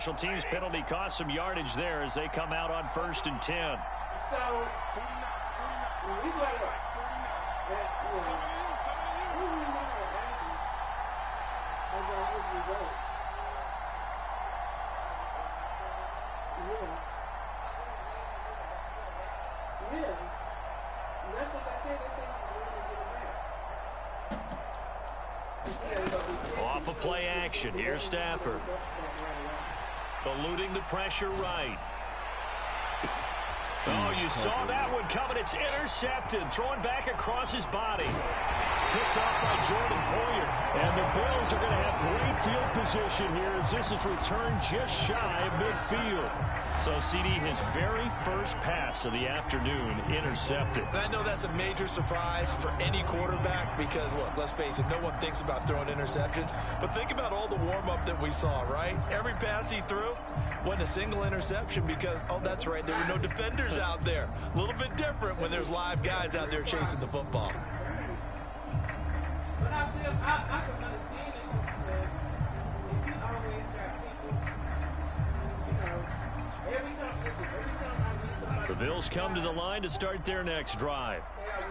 Special teams penalty cost some yardage there as they come out on 1st and 10. So, when we go out, about his results. Yeah. And that's what they say. They say he's willing to give it back. Off of play action. Here's Stafford. Eluding the pressure right. Oh, you saw that one coming. It's intercepted. Throwing back across his body. Picked off by Jordan Poyer. And the Bills are going to have great field position here as this is returned just shy of midfield. So, CD, his very first pass of the afternoon intercepted. And I know that's a major surprise for any quarterback because, look, let's face it, no one thinks about throwing interceptions. But think about all the warm-up that we saw, right? Every pass he threw wasn't a single interception because, oh, that's right, there were no defenders out there. A little bit different when there's live guys out there chasing the football. But I can understand it because if you always got people, every time I meet somebody. The Bills come to the line to start their next drive.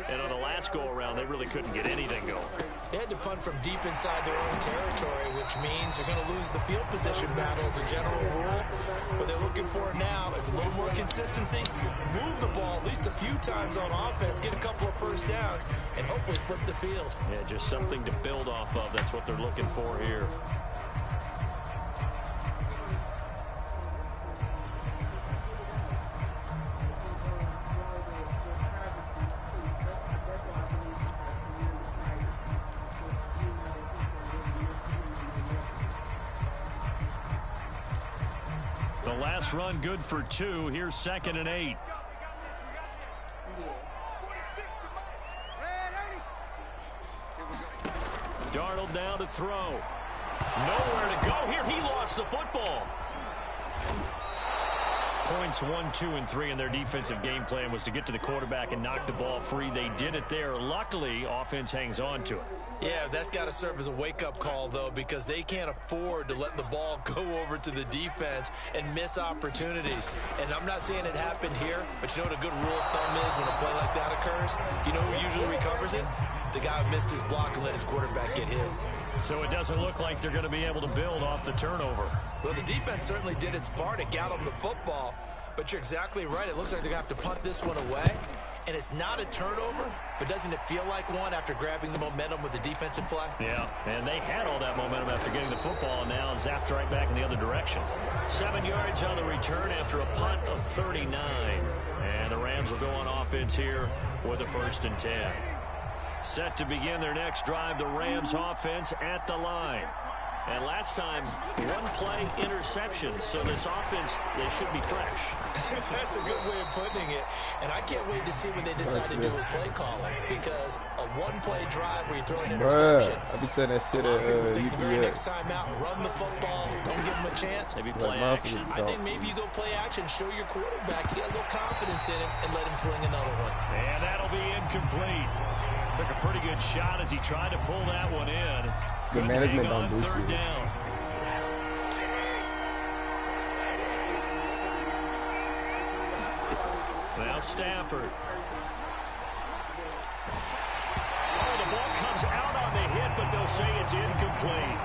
And on the last go-around, they really couldn't get anything going. They had to punt from deep inside their own territory, which means you're going to lose the field position battle as a general rule. What they're looking for now is a little more consistency, move the ball at least a few times on offense, get a couple of first downs, and hopefully flip the field. Yeah, just something to build off of. That's what they're looking for here. The last run good for 2. Here's 2nd and 8. Darnold now to throw. Nowhere to go here. He lost the football. Points 1, 2, and 3 in their defensive game plan was to get to the quarterback and knock the ball free. They did it there. Luckily, offense hangs on to it. Yeah, that's got to serve as a wake-up call, though, because they can't afford to let the ball go over to the defense and miss opportunities. And I'm not saying it happened here, but you know what a good rule of thumb is when a play like that occurs? You know who usually recovers it? The guy who missed his block and let his quarterback get hit. So it doesn't look like they're going to be able to build off the turnover. Well, the defense certainly did its part. It got them the football. But you're exactly right. It looks like they're going to have to punt this one away. And it's not a turnover, but doesn't it feel like one after grabbing the momentum with the defensive play? Yeah, and they had all that momentum after getting the football, and now zapped right back in the other direction. 7 yards on the return after a punt of 39. And the Rams will go on offense here with a 1st and 10. Set to begin their next drive, the Rams offense at the line. And last time, 1-play interception, so this offense, they should be fresh. That's a good way of putting it. And I can't wait to see what they decide to do with play calling, because a 1-play drive where you throw an interception. I be saying that shit at the very next time out, run the football, don't give them a chance. Maybe play action. I think maybe you go play action, show your quarterback, get a little confidence in him, and let him fling another one. And that'll be incomplete. Took a pretty good shot as he tried to pull that one in. The management don't do 3rd down. Now Stafford. Oh, the ball comes out on the hit, but they'll say it's incomplete.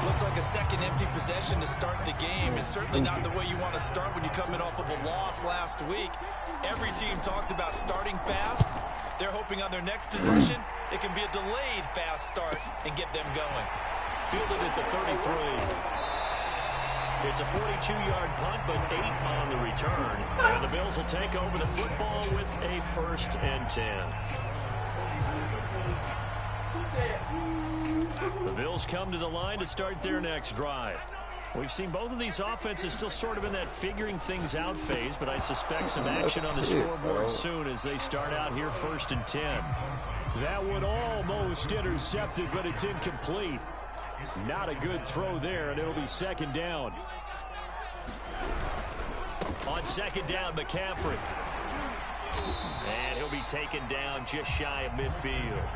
Looks like a second empty possession to start the game. It's certainly not the way you want to start when you're coming off of a loss last week. Every team talks about starting fast. They're hoping on their next possession, it can be a delayed fast start and get them going. Fielded at the 33. It's a 42-yard punt, but 8 on the return. And the Bills will take over the football with a 1st and 10. The Bills come to the line to start their next drive. We've seen both of these offenses still sort of in that figuring things out phase, but I suspect some action on the scoreboard soon as they start out here 1st and 10. That one almost intercepted, but it's incomplete. Not a good throw there, and it'll be 2nd down. On 2nd down, McCaffrey. And he'll be taken down just shy of midfield.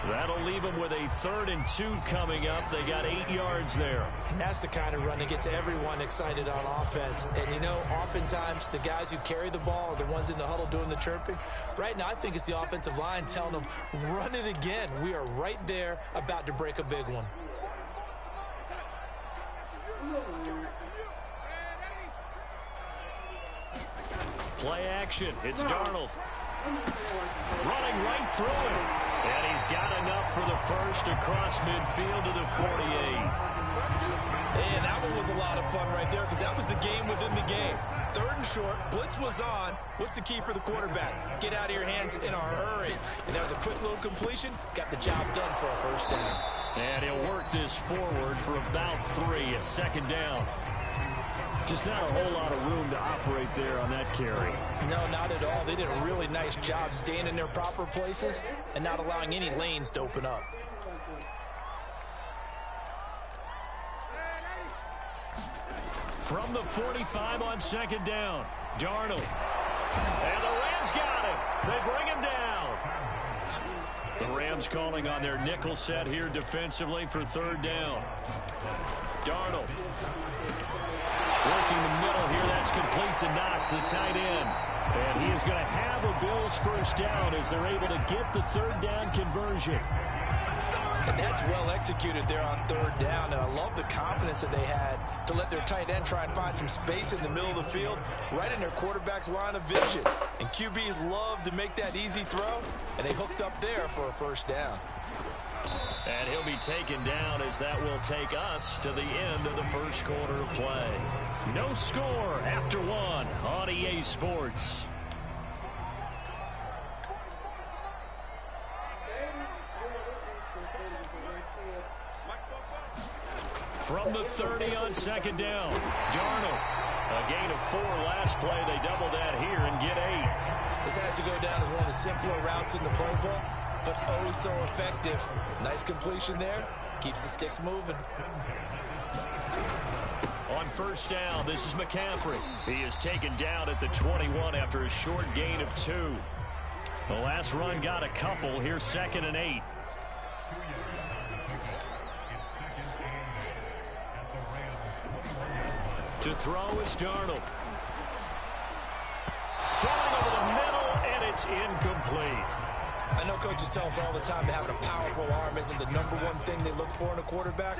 That'll leave them with a 3rd and 2 coming up. They got 8 yards there. And that's the kind of run that gets everyone excited on offense. And, you know, oftentimes the guys who carry the ball are the ones in the huddle doing the chirping. Right now, I think it's the offensive line telling them, run it again. We are right there about to break a big one. Play action. It's Darnold. Running right through it. And he's got enough for the first across midfield to the 48. And that one was a lot of fun right there because that was the game within the game. 3rd and short. Blitz was on. What's the key for the quarterback? Get out of your hands in a hurry. And that was a quick little completion. Got the job done for a first down. And he'll work this forward for about 3 at 2nd down. Just not a whole lot of room to operate there on that carry. No, not at all. They did a really nice job staying in their proper places and not allowing any lanes to open up. From the 45 on 2nd down, Darnold. And the Rams got him. They bring him down. The Rams calling on their nickel set here defensively for 3rd down. Darnold. Working the middle here. That's complete to Knox, the tight end. And he is going to have a Bills first down as they're able to get the 3rd down conversion. And that's well executed there on 3rd down. And I love the confidence that they had to let their tight end try and find some space in the middle of the field, right in their quarterback's line of vision. And QBs love to make that easy throw, and they hooked up there for a first down. And he'll be taken down as that will take us to the end of the first quarter of play. No score after 1 on EA Sports. From the 30 on 2nd down, Darnold. A gain of 4 last play. They double that here and get 8. This has to go down as one of the simpler routes in the playbook, but oh so effective. Nice completion there. Keeps the sticks moving. On 1st down, this is McCaffrey. He is taken down at the 21 after a short gain of 2. The last run got a couple. Here's 2nd and 8. To throw is Darnold. Throwing over the middle, and it's incomplete. I know coaches tell us all the time that having a powerful arm isn't the #1 thing they look for in a quarterback.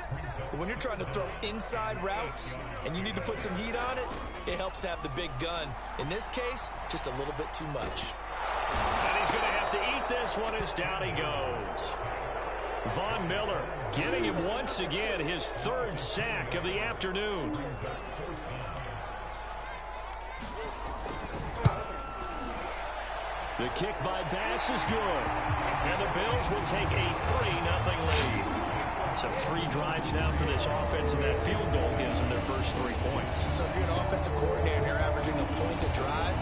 But when you're trying to throw inside routes and you need to put some heat on it, it helps have the big gun. In this case, just a little bit too much. And he's going to have to eat this one as down he goes. Von Miller getting him once again his 3rd sack of the afternoon. The kick by Bass is good. And the Bills will take a 3-0 lead. So 3 drives now for this offense, and that field goal gives them their first 3 points. So if you're an offensive coordinator and you're averaging a point a drive,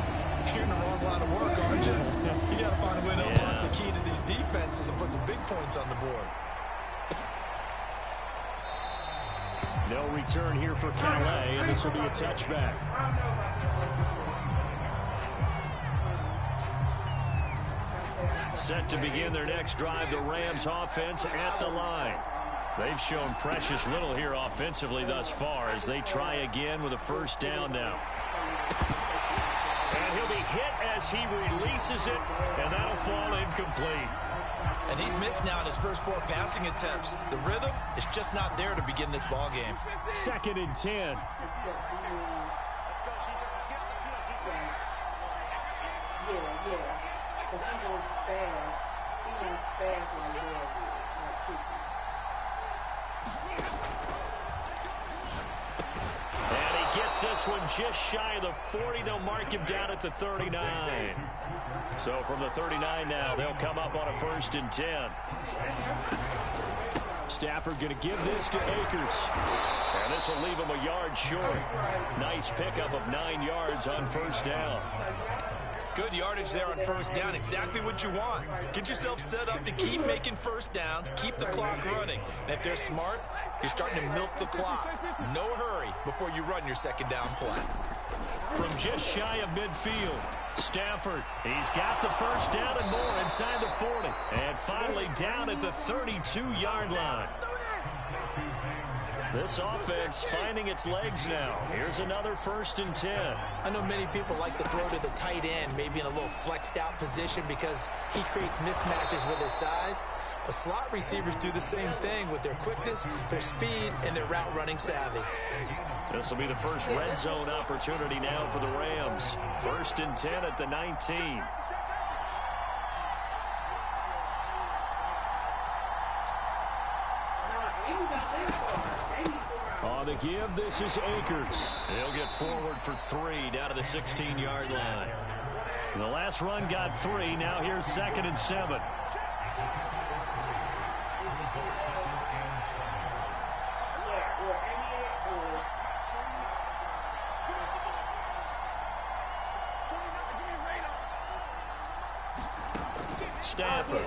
you're in the wrong line of work, aren't you? You got to find a way to unlock the key to these defenses and put some big points on the board. No return here for Calais, and this will be a touchback. Set to begin their next drive, the Rams offense at the line. They've shown precious little here offensively thus far as they try again with a first down now. And he'll be hit as he releases it, and that'll fall incomplete. And he's missed now in his first 4 passing attempts. The rhythm is just not there to begin this ball game. 2nd and 10. Because he won't spaz. He won't spaz on there. And he gets this one just shy of the 40. They'll mark him down at the 39. So from the 39 now, they'll come up on a 1st and 10. Stafford going to give this to Akers. And this will leave him a yard short. Nice pickup of 9 yards on 1st down. Good yardage there on 1st down. Exactly what you want. Get yourself set up to keep making first downs. Keep the clock running. And if they're smart, you're starting to milk the clock. No hurry before you run your 2nd down play. From just shy of midfield, Stafford, he's got the first down and more inside the 40. And finally down at the 32-yard line. This offense finding its legs now. Here's another 1st and 10. I know many people like to throw to the tight end, maybe in a little flexed out position because he creates mismatches with his size. But slot receivers do the same thing with their quickness, their speed, and their route running savvy. This will be the first red zone opportunity now for the Rams. 1st and 10 at the 19. On the give, this is Akers. He'll get forward for 3 down to the 16-yard line. The last run got 3. Now here's 2nd and 7. Stafford.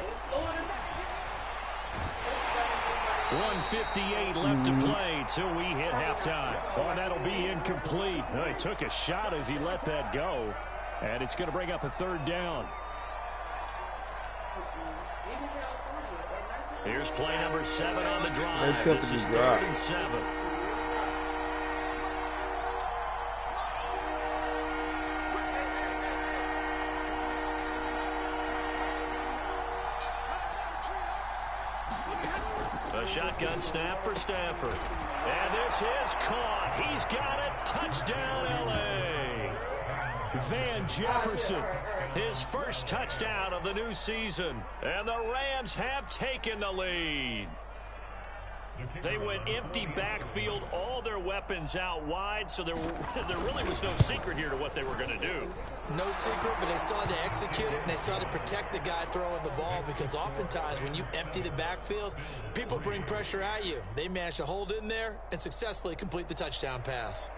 1:58 left to play till we hit halftime. Oh, that'll be incomplete. He took a shot as he let that go. And it's going to bring up a 3rd down. Here's play number 7 on the drive. This is 3rd and 7. A shotgun snap for Stafford. And this is caught. He's got it. Touchdown, L.A. Van Jefferson, his first touchdown of the new season. And the Rams have taken the lead. They went empty backfield, all their weapons out wide, so there really was no secret here to what they were going to do. No secret, but they still had to execute it, and they still had to protect the guy throwing the ball because oftentimes when you empty the backfield, people bring pressure at you. They managed to hold in there and successfully complete the touchdown pass.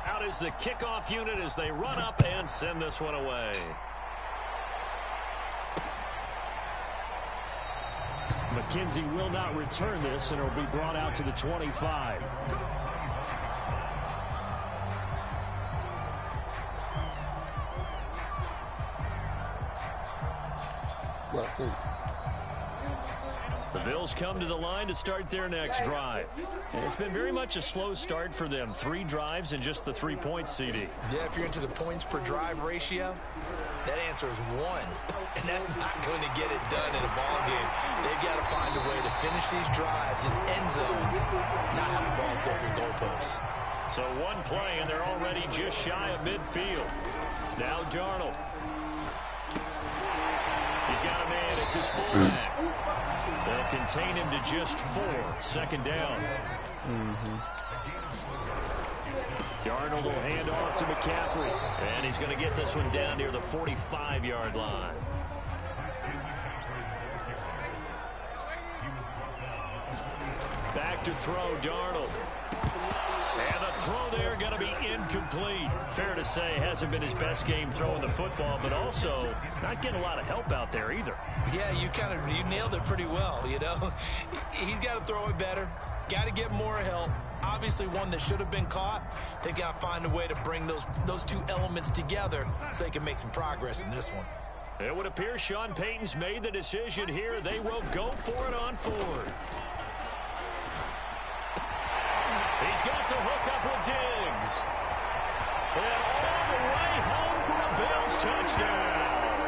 Out is the kickoff unit as they run up and send this one away. McKenzie will not return this, and it will be brought out to the 25. The Bills come to the line to start their next drive. And it's been very much a slow start for them. 3 drives and just the 3 points, CD. Yeah, if you're into the points per drive ratio, that answer is 1. And that's not going to get it done in a ball game. They've got to find a way to finish these drives in end zones, not have the balls go through goalposts. So 1 play, and they're already just shy of midfield. Now Darnold. He's got a man. It's his fullback. They'll contain him to just 4. 2nd down. Darnold will hand off to McCaffrey. And he's going to get this one down near the 45-yard line. Back to throw, Darnold. And the throw there going to be incomplete. Fair to say, hasn't been his best game throwing the football, but also not getting a lot of help out there either. Yeah, you nailed it pretty well, you know. He's got to throw it better. Got to get more help. Obviously one that should have been caught. They've got to find a way to bring those 2 elements together so they can make some progress in this one. It would appear Sean Payton's made the decision here. They will go for it on 4th. He's got the hook up with Diggs. And all the way home for a Bills touchdown.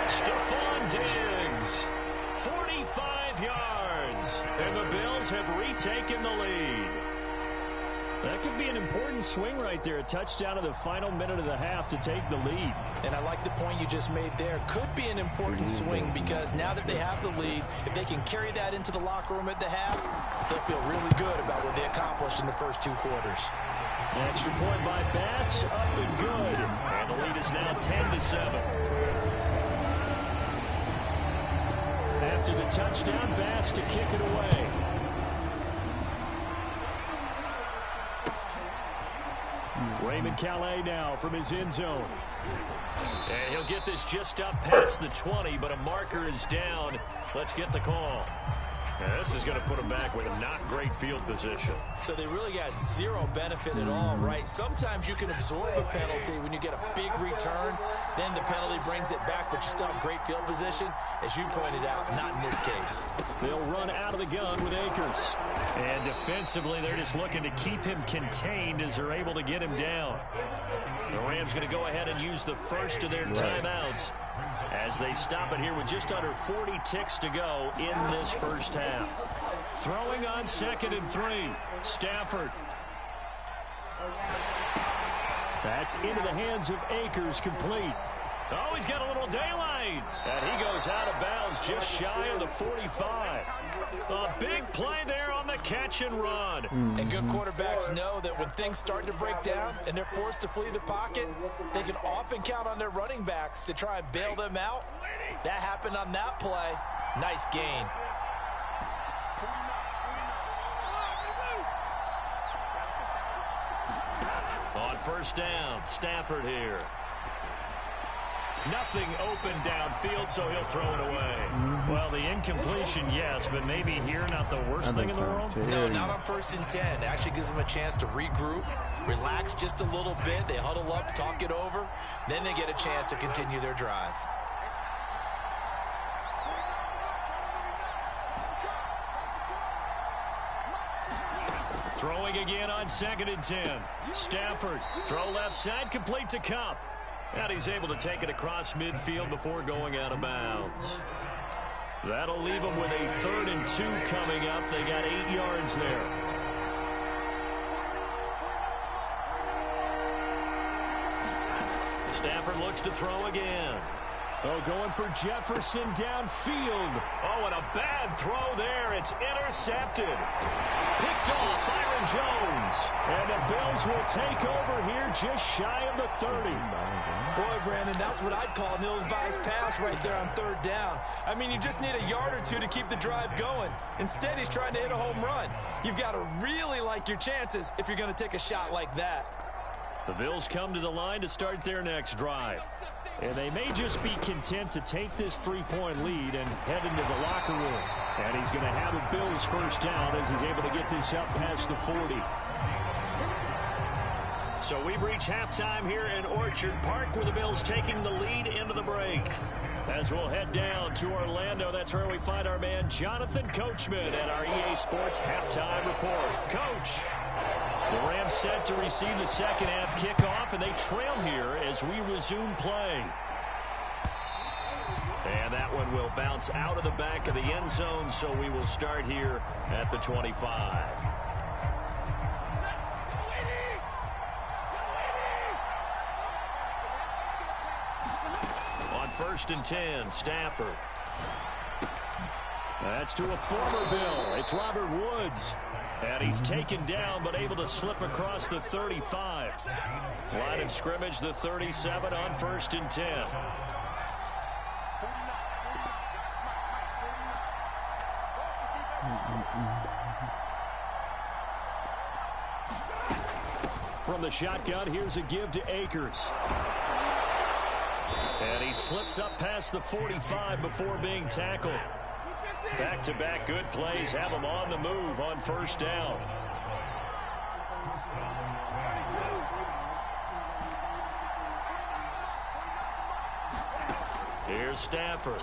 Stephon Diggs, 45 yards. And the Bills have retaken the lead. That could be an important swing right there. A touchdown in the final minute of the half to take the lead. And I like the point you just made there. Could be an important swing because now that they have the lead, if they can carry that into the locker room at the half, they'll feel really good about what they accomplished in the first 2 quarters. Extra point by Bass, up and good. And the lead is now 10-7. After the touchdown, Bass to kick it away. Raymond Calais now from his end zone. And he'll get this just up past the 20, but a marker is down. Let's get the call. And this is going to put them back with not great field position. So they really got zero benefit at all, right? Sometimes you can absorb a penalty when you get a big return. Then the penalty brings it back, but you still have great field position. As you pointed out, not in this case. They'll run out of the gun with Akers. And defensively, they're just looking to keep him contained as they're able to get him down. The Rams going to go ahead and use the first of their timeouts as they stop it here with just under 40 ticks to go in this first half. Throwing on 2nd and 3. Stafford. That's into the hands of Akers, complete. Oh, he's got a little daylight. And he goes out of bounds just shy of the 45. A big play there on the catch and run. And good quarterbacks know that when things start to break down and they're forced to flee the pocket, they can often count on their running backs to try and bail them out. That happened on that play. Nice gain. On first down, Stafford here. Nothing open downfield, so he'll throw it away. Well, the incompletion, yes, but maybe here not the worst thing in the world? No, not on 1st and 10. It actually gives them a chance to regroup, relax just a little bit. They huddle up, talk it over. Then they get a chance to continue their drive. Throwing again on 2nd and 10. Stafford, throw left side, complete to Kupp. And he's able to take it across midfield before going out of bounds. That'll leave them with a 3rd and 2 coming up. They got 8 yards there. Stafford looks to throw again. Oh, going for Jefferson downfield. Oh, and a bad throw there. It's intercepted. Picked off Byron Jones. And the Bills will take over here just shy of the 30. Boy, Brandon, that's what I'd call an ill-advised pass right there on 3rd down. I mean, you just need a yard or two to keep the drive going. Instead, he's trying to hit a home run. You've got to really like your chances if you're going to take a shot like that. The Bills come to the line to start their next drive. And they may just be content to take this 3-point lead and head into the locker room. And he's going to have a Bills first down as he's able to get this up past the 40. So we've reached halftime here in Orchard Park, where the Bills taking the lead into the break. As we'll head down to Orlando, that's where we find our man Jonathan Coachman at our EA Sports Halftime Report. Coach, the Rams set to receive the second half kickoff, and they trail here as we resume play. And that one will bounce out of the back of the end zone, so we will start here at the 25. On 1st and 10, Stafford. That's to a former Bill. It's Robert Woods. And he's taken down, but able to slip across the 35. Line of scrimmage, the 37 on 1st and 10. From the shotgun, here's a give to Akers. And he slips up past the 45 before being tackled. Back-to-back good plays have him on the move on 1st down. Here's Stafford.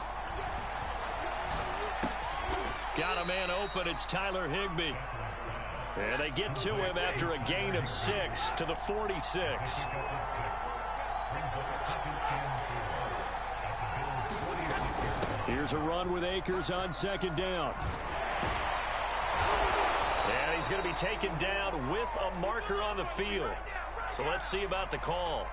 Got a man open. It's Tyler Higbee. And they get to him after a gain of 6 to the 46. Here's a run with Akers on 2nd down. And he's going to be taken down with a marker on the field. So let's see about the call.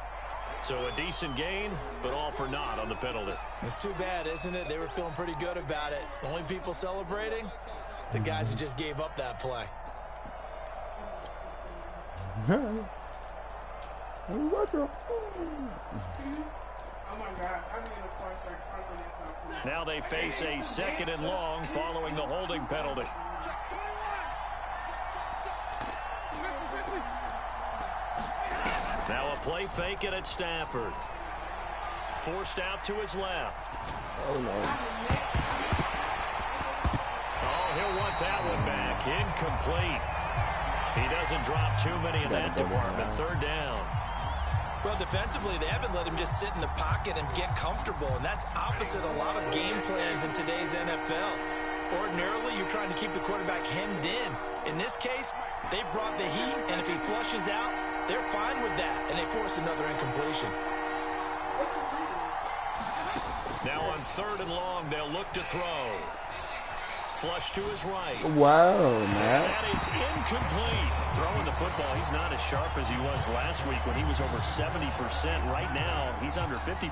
So a decent gain, but all for naught on the penalty. It's too bad, isn't it? They were feeling pretty good about it. The only people celebrating, the guys who just gave up that play. Oh my gosh, I need a quarterback. Now they face a 2nd and long following the holding penalty. Now a play fake it at Stafford. Forced out to his left. Oh, no. Oh, he'll want that one back. Incomplete. He doesn't drop too many in that department. Third down. Well, defensively, they haven't let him just sit in the pocket and get comfortable, and that's opposite a lot of game plans in today's NFL. Ordinarily, you're trying to keep the quarterback hemmed in. In this case, they brought the heat, and if he flushes out, they're fine with that, and they force another incompletion. Now on 3rd and long, they'll look to throw. Flush to his right. Wow, man. That is incomplete. Throwing the football, he's not as sharp as he was last week when he was over 70%. Right now, he's under 50%.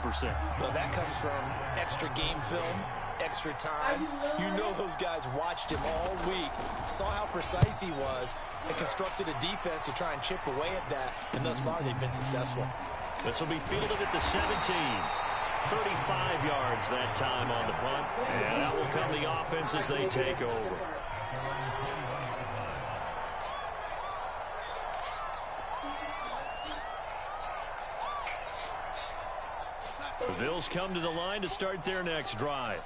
Well, that comes from extra game film, extra time. You know those guys watched him all week, saw how precise he was, and constructed a defense to try and chip away at that, and thus far they've been successful. This will be fielded at the 17. 35 yards that time on the punt, and that will come the offense as they take over. The Bills come to the line to start their next drive.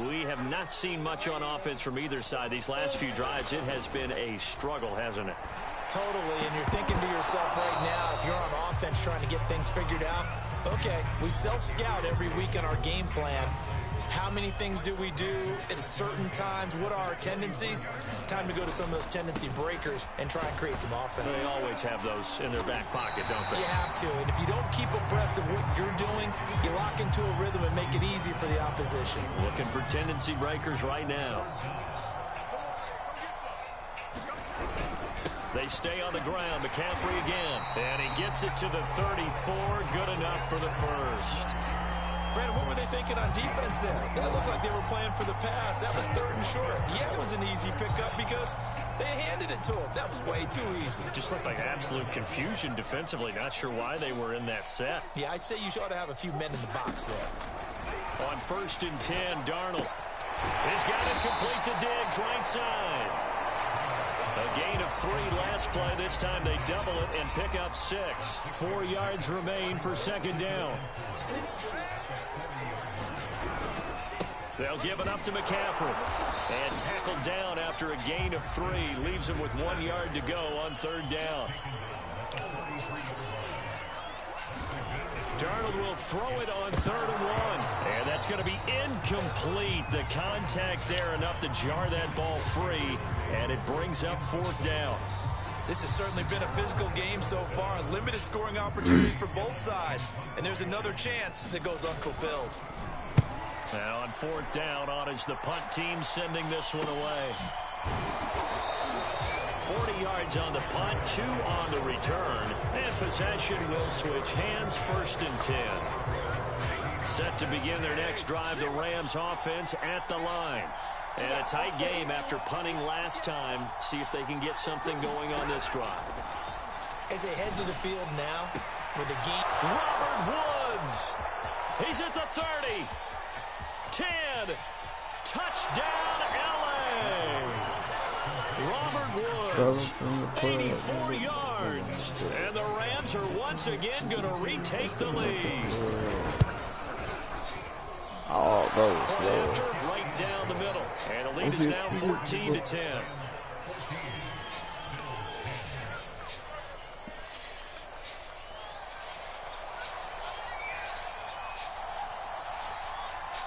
We have not seen much on offense from either side. These last few drives, it has been a struggle, hasn't it? Totally, and you're thinking to yourself right now, if you're on offense trying to get things figured out, okay, we self-scout every week in our game plan. How many things do we do at certain times? What are our tendencies? Time to go to some of those tendency breakers and try and create some offense. They always have those in their back pocket, don't they? You have to, and if you don't keep abreast of what you're doing, you lock into a rhythm and make it easy for the opposition. Looking for tendency breakers right now. They stay on the ground. McCaffrey again. And he gets it to the 34. Good enough for the first. Brandon, what were they thinking on defense there? That looked like they were playing for the pass. That was 3rd and short. Yeah, it was an easy pickup because they handed it to him. That was way too easy. Just looked like absolute confusion defensively. Not sure why they were in that set. Yeah, I'd say you ought to have a few men in the box there. On 1st and 10, Darnold. He's got it complete to Diggs, right side. A gain of 3 last play. This time they double it and pick up 6. 4 yards remain for 2nd down. They'll give it up to McCaffrey. And tackled down after a gain of 3. Leaves him with 1 yard to go on 3rd down. Darnold will throw it on 3rd and 1. And that's going to be incomplete. The contact there enough to jar that ball free. And it brings up 4th down. This has certainly been a physical game so far. Limited scoring opportunities for both sides. And there's another chance that goes unfulfilled. Now on 4th down, on is the punt team sending this one away. 40 yards on the punt, 2 on the return. And possession will switch hands, 1st and 10. Set to begin their next drive, the Rams offense at the line. And a tight game after punting last time. See if they can get something going on this drive. As they head to the field now with a game. Robert Woods. He's at the 30. 10. Touchdown, L.A. Robert Woods, 84 yards. And the Rams are once again going to retake the lead. Oh, that was slow. Right down the middle. And the lead is now 14-10.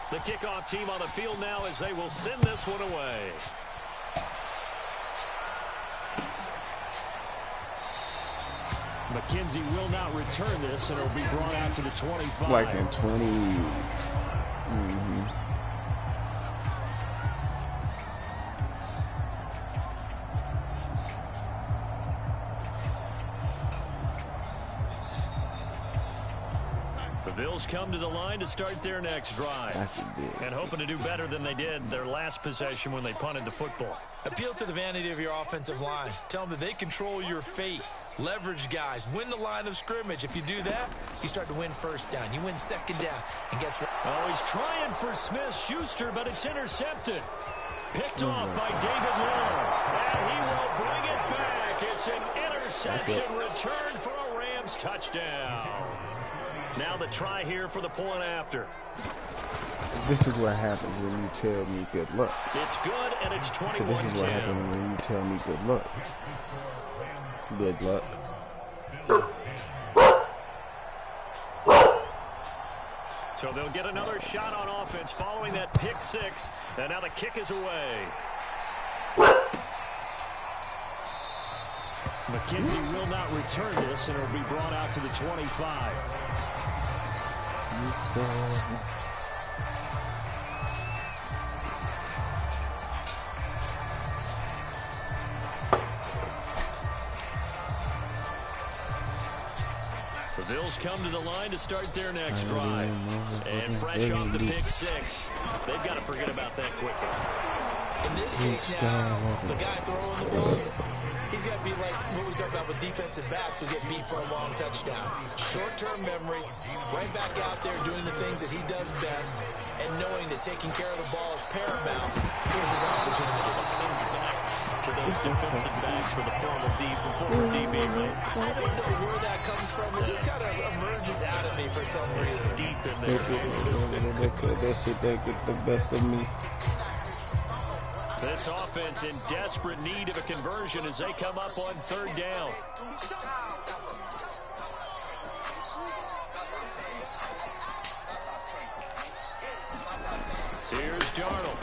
The kickoff team on the field now as they will send this one away. McKenzie will not return this, and it'll be brought out to the 25. Like in 20. The Bills come to the line to start their next drive. And hoping to do better than they did their last possession when they punted the football. Appeal to the vanity of your offensive line. Tell them that they control your fate. Leverage guys. Win the line of scrimmage. If you do that, you start to win 1st down. You win 2nd down. And guess what? Oh, he's trying for Smith-Schuster, but it's intercepted. Picked off by David Long. And he will bring it back. It's an interception return for a Rams touchdown. Now the try here for the point after. This is what happens when you tell me good luck. It's good, and it's So this is what 21-10. happens when you tell me good luck. Good luck. So they'll get another shot on offense following that pick six, and now the kick is away. McKenzie will not return this, and it'll be brought out to the 25. The Bills come to the line to start their next drive. And fresh off the pick six, they've got to forget about that quickly. In this case now, the guy throwing the ball, he's got to be like what we talked about with defensive backs who get beat for a long touchdown. Short-term memory, right back out there doing the things that he does best, and knowing that taking care of the ball is paramount. Here's his opportunity. To those defensive backs for the former DB, right? I don't know where that comes from. It just kind of emerges out of me for some reason. Deep in there. That shit that get the best of me. This offense in desperate need of a conversion as they come up on third down. Here's Darnold.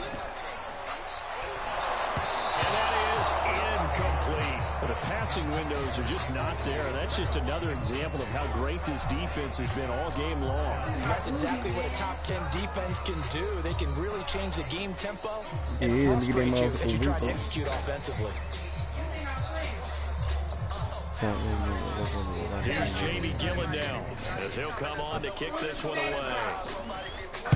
And that is incomplete. The passing windows are just not there. That's just another example of how great this defense has been all game long. That's exactly what a top 10 defense can do. They can really change the game tempo and Yeah, look at frustrate them you as you try to motherfuckers. execute offensively. Here's Jamie Gillendown as he'll come on to kick this one away.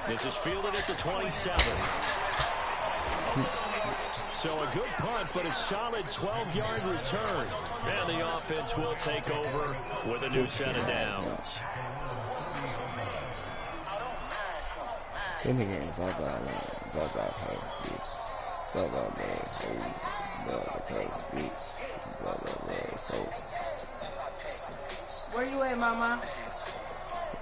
This is fielded at the 27. So a good punt, but a solid 12-yard return. And the offense will take over with a new set of downs. Where you at, Mama?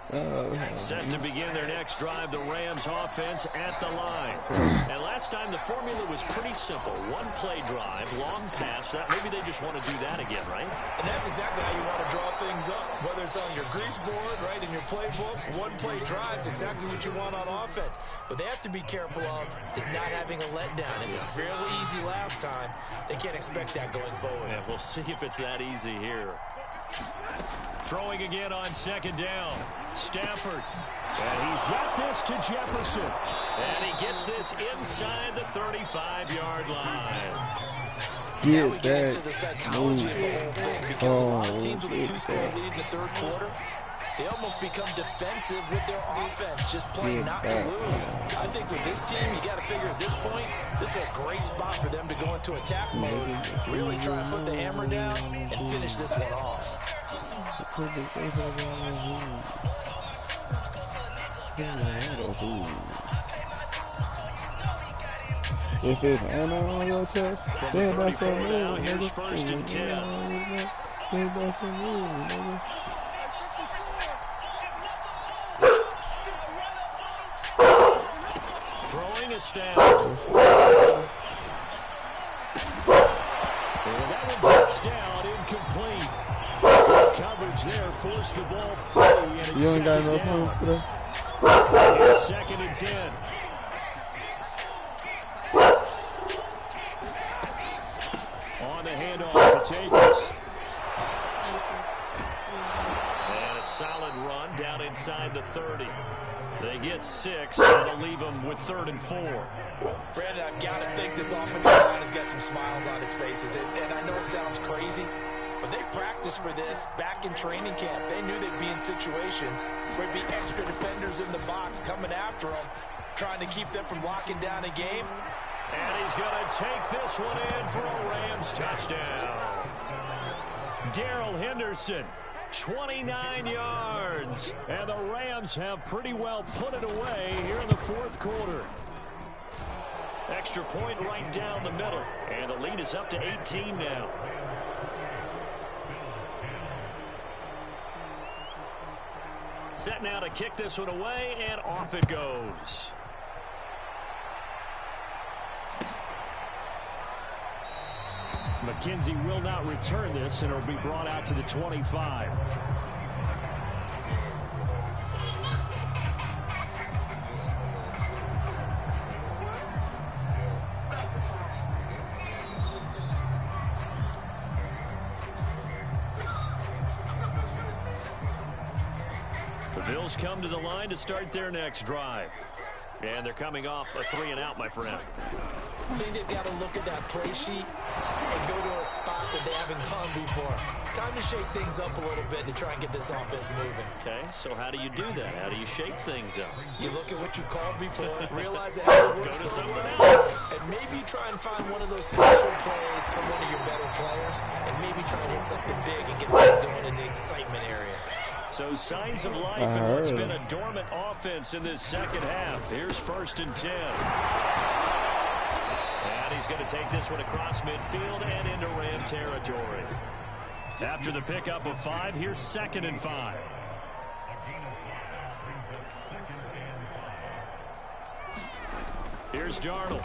Set to begin their next drive, the Rams offense at the line. And last time the formula was pretty simple. One play drive, long pass. Maybe they just want to do that again, right? And that's exactly how you want to draw things up. Whether it's on your grease board, right, in your playbook, one play drive is exactly what you want on offense. What they have to be careful of is not having a letdown. It was fairly easy last time. They can't expect that going forward. Yeah, we'll see if it's that easy here. Throwing again on second down. Stafford. And he's got this to Jefferson. And he gets this inside the 35-yard line. Now we Get get into the that psychology move. of the whole thing. Because a lot of teams with a Get two-score that. lead in the third quarter, they almost become defensive with their offense, just playing Get not to that. lose. I think with this team, you got to figure at this point, this is a great spot for them to go into attack mode, really try and put the hammer down and finish this one off. If it's Anna on your chest, then that's a move, now, here's nigga. first and 10. Then that's a move, nigga. Throwing a Stafford. That one drops down, incomplete. Coverage there, forced the ball free. And it's You ain't got no second down. points for that? Here's second and 10. On the handoff to Tavis. And a solid run down inside the 30. They get 6, and it'll leave them with 3rd and 4. Brandon, I've got to think this offensive line has got some smiles on its faces. And I know it sounds crazy, but they practiced for this back in training camp. They knew they'd be in situations where there'd be extra defenders in the box coming after them, trying to keep them from locking down a game. And he's going to take this one in for a Rams touchdown. Darrell Henderson, 29 yards. And the Rams have pretty well put it away here in the fourth quarter. Extra point right down the middle. And the lead is up to 18 now. Set now to kick this one away, and off it goes. McKenzie will not return this, and it'll be brought out to the 25. The Bills come to the line to start their next drive. And they're coming off a 3-and-out, my friend. I think they've got to look at that play sheet and go to a spot that they haven't gone before. Time to shake things up a little bit to try and get this offense moving. Okay, so how do you do that? How do you shake things up? You look at what you've called before, realize it hasn't worked so well, and maybe try and find one of those special plays from one of your better players, and maybe try and hit something big and get things going in the excitement area. So signs of life in what's been a dormant offense in this second half. Here's 1st and 10. And he's going to take this one across midfield and into Ram territory. After the pickup of 5, here's 2nd and 5. Here's Darnold.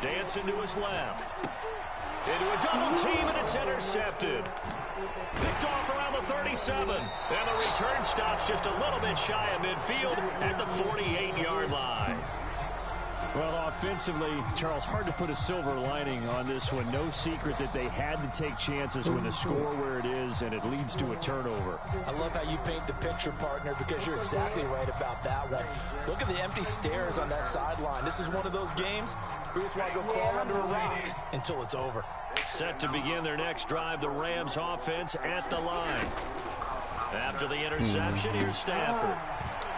Dancing to his left. Into a double team, and it's intercepted. Picked off around the 37. And the return stops just a little bit shy of midfield at the 48-yard line. Well, offensively, Charles, hard to put a silver lining on this one. No secret that they had to take chances when the score where it is, and it leads to a turnover. I love how you paint the picture, partner, because you're exactly right about that one. Look at the empty stares on that sideline. This is one of those games where you just want to go crawl under a rock until it's over. Set to begin their next drive, the Rams offense at the line. After the interception, here's Stafford.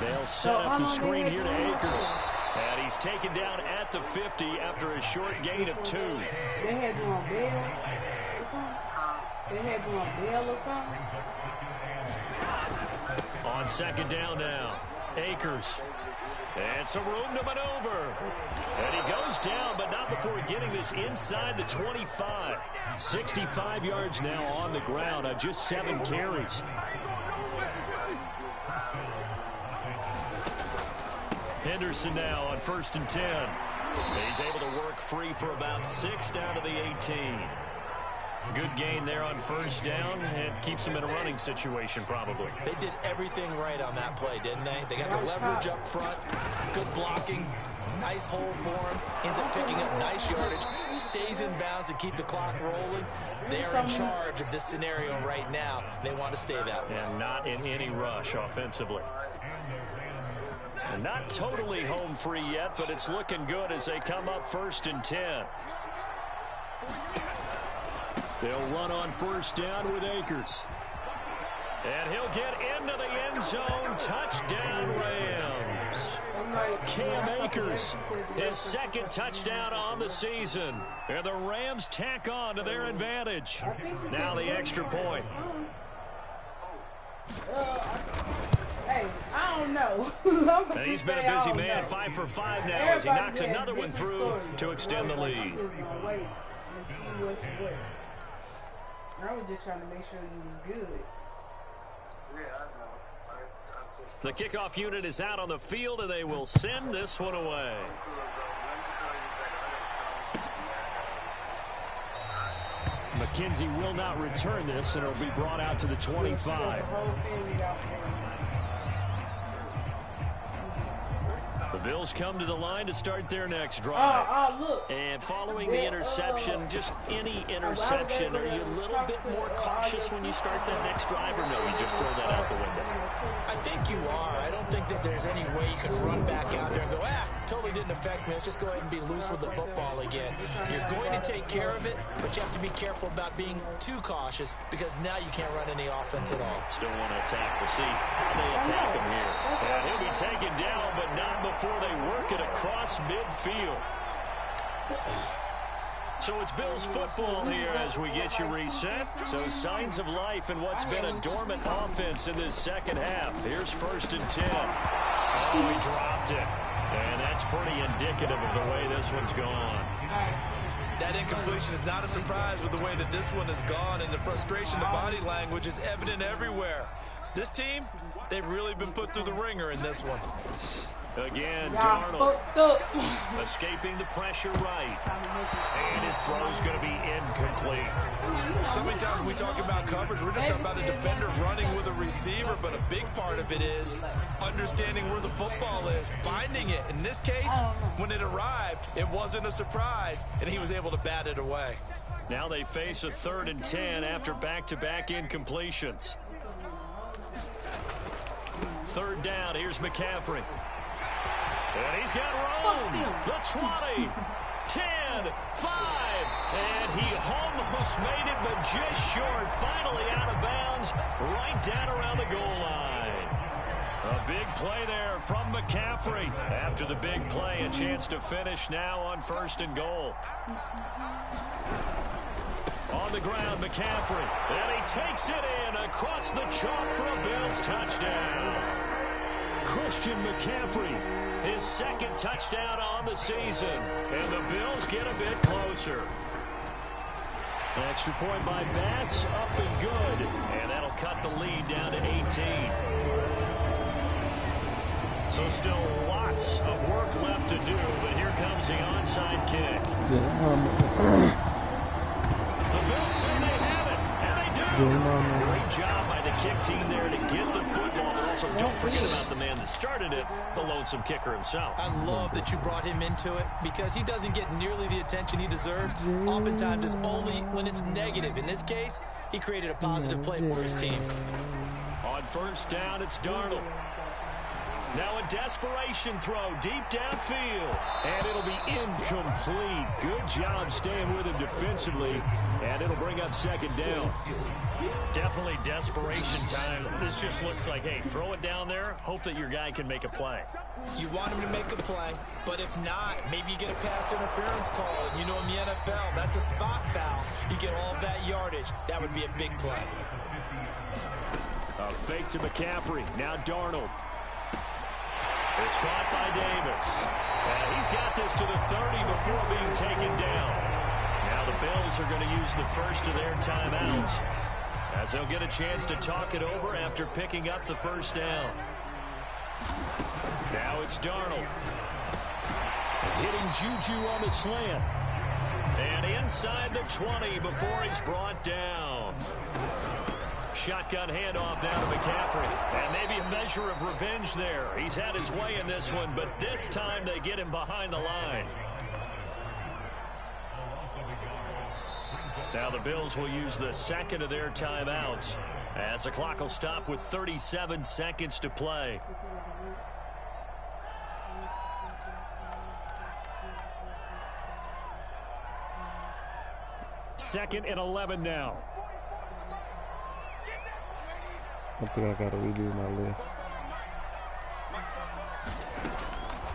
They'll set up the screen here to Akers. And he's taken down at the 50 after a short gain of 2. They had you on bail or something? They had you on bail or something? On 2nd down now, Akers. And some room to maneuver. And he goes down, but not before getting this inside the 25. 65 yards now on the ground on just 7 carries. Henderson now on 1st and 10. He's able to work free for about 6 down to the 18. Good gain there on 1st down, and keeps him in a running situation probably. They did everything right on that play, didn't they? They got the leverage up front, good blocking, nice hole for him, ends up picking up nice yardage, stays in bounds to keep the clock rolling. They are in charge of this scenario right now. They want to stay that way. And not in any rush offensively. And not totally home free yet, but it's looking good as they come up 1st and 10. They'll run on 1st down with Akers. And he'll get into the end zone. Touchdown, Rams. Cam Akers, his 2nd touchdown on the season. And the Rams tack on to their advantage. Now the extra point. Hey, I don't know. And he's been a busy man, 5 for 5 now as he knocks another one through to extend the lead. Wait and see what's what. I was just trying to make sure he was good. The kickoff unit is out on the field, and they will send this one away. McKenzie will not return this, and it'll be brought out to the 25. The Bills come to the line to start their next drive. Look. And following the interception, just any interception, are you a little bit more cautious when you start that next drive, or no, you just throw that out the window? I think you are. I don't think that there's any way you can run back out there and go, totally didn't affect me. Let's just go ahead and be loose with the football again. You're going to take care of it, but you have to be careful about being too cautious because now you can't run any offense at all. Still want to attack. We'll see how they attack him here. And he'll be taken down, but not before they work it across midfield. So it's Bills football here as we get you reset. So signs of life in what's been a dormant offense in this second half. Here's 1st and 10. Oh, he dropped it. And that's pretty indicative of the way this one's gone. That incompletion is not a surprise with the way that this one has gone, and the frustration of body language is evident everywhere. This team, they've really been put through the ringer in this one. Again, Y'all Darnold fucked up. escaping the pressure right. And his throw's going to be incomplete. So many times when we talk about coverage, we're just talking about a defender running with a receiver, but a big part of it is understanding where the football is, finding it. In this case, when it arrived, it wasn't a surprise, and he was able to bat it away. Now they face a 3rd and 10 after back-to-back incompletions. 3rd down, here's McCaffrey. And he's got room. The 20, 10, 5. And he almost made it, but just short. Finally out of bounds, right down around the goal line. A big play there from McCaffrey. After the big play, a chance to finish now on 1st and goal. On the ground, McCaffrey. And he takes it in across the chalk for a Bills touchdown. Christian McCaffrey, his 2nd touchdown on the season. And the Bills get a bit closer. Extra point by Bass, up and good. And that'll cut the lead down to 18. So still lots of work left to do, but here comes the onside kick. The Bills say they have it, and they do. Great job by the kick team there to get the football, but also don't forget about the man that started it, the lonesome kicker himself. I love that you brought him into it because he doesn't get nearly the attention he deserves. Oftentimes it's only when it's negative. In this case, he created a positive play for his team. On 1st down, it's Darnold. Now a desperation throw deep downfield. And it'll be incomplete. Good job staying with him defensively. And it'll bring up 2nd down. Definitely desperation time. This just looks like, hey, throw it down there. Hope that your guy can make a play. You want him to make a play, but if not, maybe you get a pass interference call. And you know in the NFL, that's a spot foul. You get all of that yardage. That would be a big play. A fake to McCaffrey. Now Darnold. It's caught by Davis. And he's got this to the 30 before being taken down. Now the Bills are going to use the first of their timeouts as they'll get a chance to talk it over after picking up the 1st down. Now it's Darnold. Hitting Juju on the slant. And inside the 20 before he's brought down. Shotgun handoff down to McCaffrey. And maybe a measure of revenge there. He's had his way in this one, but this time they get him behind the line. Now the Bills will use the 2nd of their timeouts as the clock will stop with 37 seconds to play. Second and 11 now. I think I got to redo my list.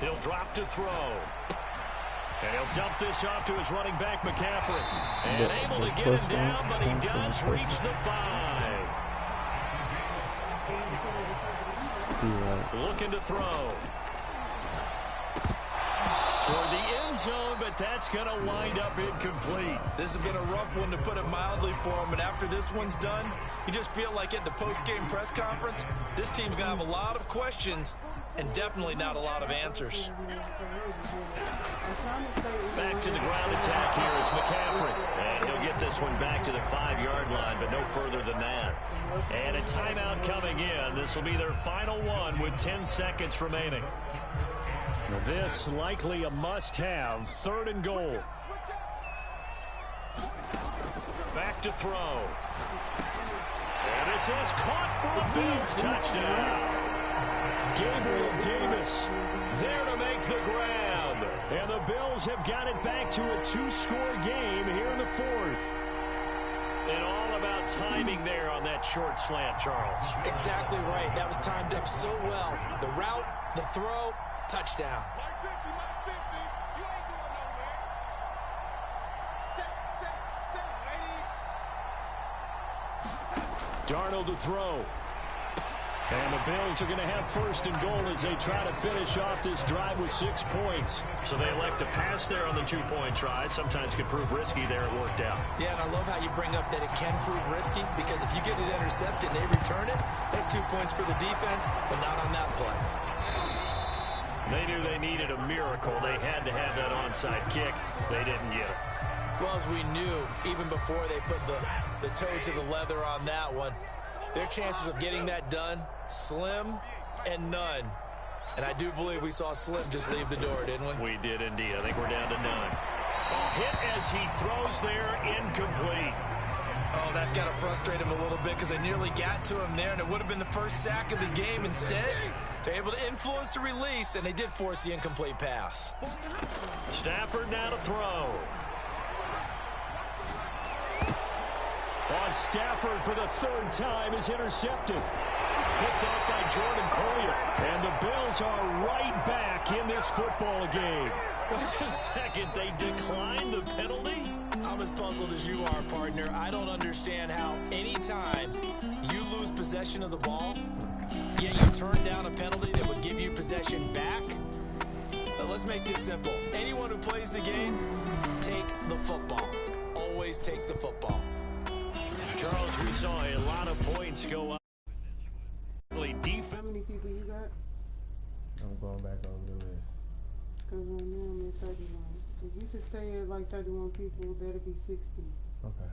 He'll drop to throw. And he'll dump this off to his running back, McCaffrey. And able to get him down, but he does reach the 5. Looking to throw. Toward the end zone, but that's going to wind up incomplete. This has been a rough one, to put it mildly, for him. And after this one's done, you just feel like at the post-game press conference, this team's going to have a lot of questions and definitely not a lot of answers. Back to the ground attack here is McCaffrey. And he'll get this one back to the 5-yard line, but no further than that. And a timeout coming in. This will be their final one with 10 seconds remaining. This likely a must-have. 3rd and goal. Back to throw. And this is caught for a Bills touchdown. Gabriel Davis there to make the grab. And the Bills have got it back to a 2-score game here in the 4th. And all about timing there on that short slant, Charles. Exactly right. That was timed up so well. The route, the throw, touchdown. Darnold to throw. And the Bills are going to have first and goal as they try to finish off this drive with 6 points. So they elect to pass there on the 2-point try. Sometimes could prove risky there. It worked out. Yeah, and I love how you bring up that it can prove risky because if you get it intercepted and they return it, that's 2 points for the defense, but not on that play. They knew they needed a miracle. They had to have that onside kick. They didn't get it. Well, as we knew, even before they put the toe to the leather on that one, their chances of getting that done, slim and none. And I do believe we saw Slim just leave the door, didn't we? We did indeed. I think we're down to none. A hit as he throws there, incomplete. Oh, that's got to frustrate him a little bit because they nearly got to him there, and it would have been the first sack of the game. Instead, they're able to influence the release, and they did force the incomplete pass. Stafford now to throw. On Stafford for the 3rd time is intercepted. Picked off by Jordan Poyer. And the Bills are right back in this football game. Wait a second, they declined the penalty? I'm as puzzled as you are, partner. I don't understand how anytime you lose possession of the ball, yet you turn down a penalty that would give you possession back. Let's make this simple. Anyone who plays the game, take the football. Always take the football. Charles, we saw a lot of points go up. How many people you got? I'm going back over the list. Because right now I'm at 31. If you could stay at like 31 people, that'll be 60. Okay.